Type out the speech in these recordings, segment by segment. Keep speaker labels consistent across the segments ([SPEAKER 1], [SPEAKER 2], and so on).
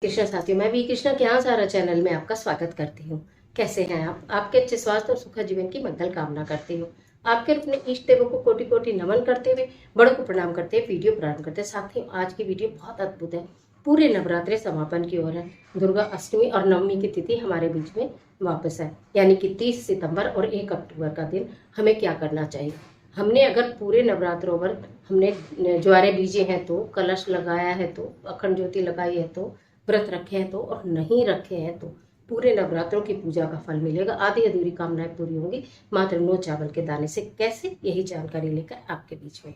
[SPEAKER 1] कृष्णा साथियों, मैं भी कृष्णा के यहाँ सारा चैनल में आपका स्वागत करती हूँ। कैसे हैं आप? आपके अच्छे स्वास्थ्य और सुखद जीवन की मंगल कामना करती हूँ। आपके अपने इष्ट देवों को कोटि कोटि नमन करते हुए बड़ों को प्रणाम करते हुए वीडियो प्रारंभ करते हैं। साथियों, आज की वीडियो बहुत अद्भुत है। पूरे नवरात्रे समापन की ओर है। दुर्गा अष्टमी और नवमी की तिथि हमारे बीच में वापस है, यानी कि 30 सितंबर और 1 अक्टूबर का दिन हमें क्या करना चाहिए। हमने अगर पूरे नवरात्रों पर हमने ज्वारे बीजे हैं तो, कलश लगाया है तो, अखंड ज्योति लगाई है तो, व्रत रखे हैं तो, और नहीं रखे हैं तो पूरे नवरात्रों की पूजा का फल मिलेगा। आधी अधूरी कामनाएं पूरी होंगी मात्र 9 चावल के दाने से। कैसे, यही जानकारी लेकर आपके बीच में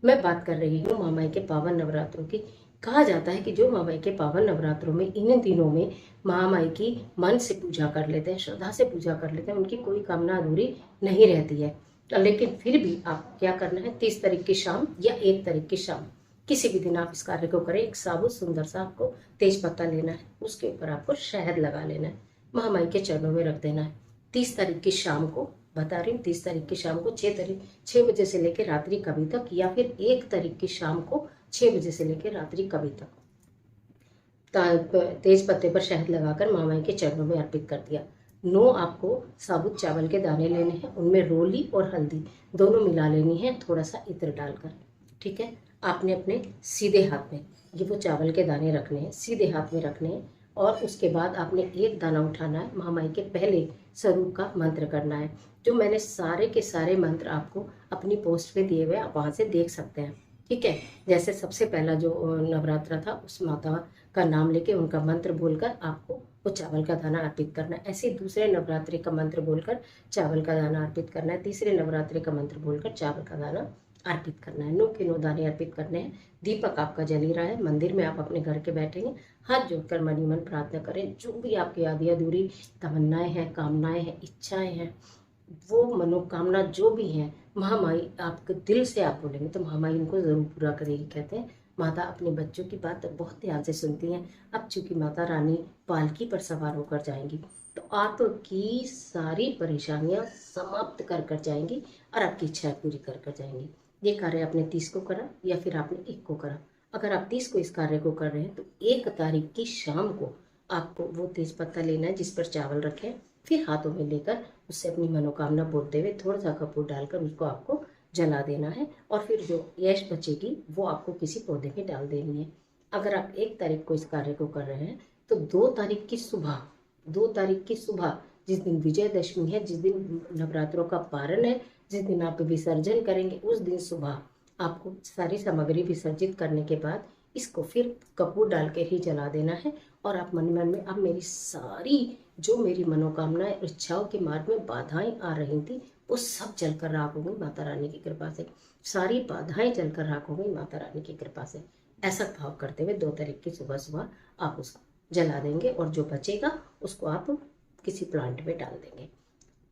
[SPEAKER 1] मैं बात कर रही हूँ महामाई के पावन नवरात्रों की। कहा जाता है कि जो महामाई के पावन नवरात्रों में इन दिनों में महामाई की मन से पूजा कर लेते हैं, श्रद्धा से पूजा कर लेते हैं, उनकी कोई कामना अधूरी नहीं रहती है। लेकिन फिर भी आप क्या करना है, 30 तारीख की शाम या 1 तारीख की शाम किसी भी दिन आप इस कार्य को करें। एक साबुत सुंदर सा आपको तेज पत्ता लेना है, उसके ऊपर आपको शहद लगा लेना है, महामाई के चरणों में रख देना है। 30 तारीख की शाम को, बता रही हूँ, 30 तारीख की शाम को 6 बजे से लेकर रात्रि कभी तक, या फिर 1 तारीख की शाम को 6 बजे से लेकर रात्रि कभी तक तेज पत्ते पर शहद लगाकर महामाई के चरणों में अर्पित कर दिया। 9 आपको साबुत चावल के दाने लेने हैं, उनमें रोली और हल्दी दोनों मिला लेनी है, थोड़ा सा इत्र डालकर। ठीक है, आपने अपने सीधे हाथ में ये वो चावल के दाने रखने हैं, सीधे हाथ में रखने हैं। और उसके बाद आपने एक दाना उठाना है, महामाई के पहले स्वरूप का मंत्र करना है। जो मैंने सारे के सारे मंत्र आपको अपनी पोस्ट पे दिए हुए, आप वहाँ से देख सकते हैं। ठीक है, जैसे सबसे पहला जो नवरात्रा था, उस माता का नाम लेके उनका मंत्र बोलकर आपको वो चावल का दाना अर्पित करना है। ऐसे दूसरे नवरात्रि का मंत्र बोलकर चावल का दाना अर्पित करना है। तीसरे नवरात्रि का मंत्र बोलकर चावल का दाना अर्पित करना है। 9 के 9 दाने अर्पित करने हैं। दीपक आपका जल ही रहा है। मंदिर में आप अपने घर के बैठेंगे, हाथ जोड़कर मनी मन प्रार्थना करें। जो भी आपकी आधी अधूरी तमन्नाएं हैं, कामनाएं हैं, इच्छाएं हैं, वो मनोकामना जो भी है, महामाई आपके दिल से आप बोलेंगे तो महामाई उनको जरूर पूरा करेगी। कहते हैं माता अपने बच्चों की बात बहुत ध्यान से सुनती हैं। अब चूंकि माता रानी पालकी पर सवार होकर जाएंगी तो आपकी सारी परेशानियां समाप्त कर कर जाएंगी और आपकी इच्छाएं पूरी कर कर जाएंगी। ये कार्य आपने 30 को करा या फिर आपने 1 को करा। अगर आप 30 को इस कार्य को कर रहे हैं तो 1 तारीख की शाम को आपको वो तेज पत्ता लेना है जिस पर चावल रखे हैं, फिर हाथों में लेकर उससे अपनी मनोकामना बोलते हुए थोड़ा सा कपूर डालकर उसको आपको जला देना है। और फिर जो ऐश बचेगी वो आपको किसी पौधे में डाल देनी है। अगर आप 1 तारीख को इस कार्य को कर रहे हैं तो 2 तारीख की सुबह, 2 तारीख की सुबह जिस दिन विजयदशमी है, जिस दिन नवरात्रों का पारण है, जिस दिन आप विसर्जन करेंगे, उस दिन सुबह आपको सारी सामग्री विसर्जित करने के बाद इसको फिर कपूर डाल के ही जला देना है। और आप मन मन में, अब मेरी सारी जो मेरी मनोकामनाएं, इच्छाओं के मार्ग में बाधाएं आ रही थी, वो सब जलकर राख हो गई माता रानी की कृपा से। सारी बाधाएं जलकर राख हो गई माता रानी की कृपा से। ऐसा भाव करते हुए 2 तारीख की सुबह सुबह आप उसको जला देंगे और जो बचेगा उसको आप किसी प्लांट में डाल देंगे।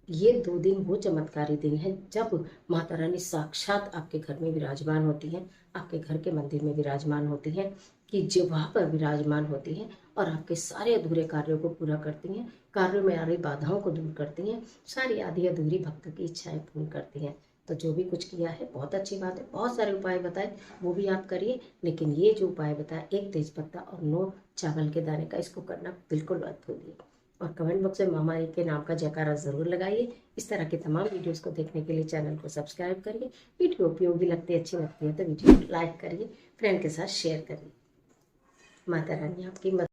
[SPEAKER 1] ये 2 दिन वो चमत्कारी दिन है जब माता रानी साक्षात आपके घर में विराजमान होती हैं, आपके घर के मंदिर में विराजमान होती हैं, कि जो वहाँ पर विराजमान होती हैं और आपके सारे अधूरे कार्यों को पूरा करती हैं, कार्यों में आ रही बाधाओं को दूर करती हैं, सारी आधी अधूरी भक्त की इच्छाएं पूर्ण करती हैं। तो जो भी कुछ किया है बहुत अच्छी बात है। बहुत सारे उपाय बताए, वो भी आप करिए, लेकिन ये जो उपाय बताया, 1 तेज पत्ता और 9 चावल के दाने का, इसको करना बिल्कुल मत भूलिए। और कमेंट बॉक्स में महामाई के नाम का जयकारा जरूर लगाइए। इस तरह के तमाम वीडियोस को देखने के लिए चैनल को सब्सक्राइब करिए। वीडियो उपयोगी लगती है, अच्छी लगती है तो वीडियो को लाइक करिए, फ्रेंड के साथ शेयर करिए। माता रानी आपकी मदद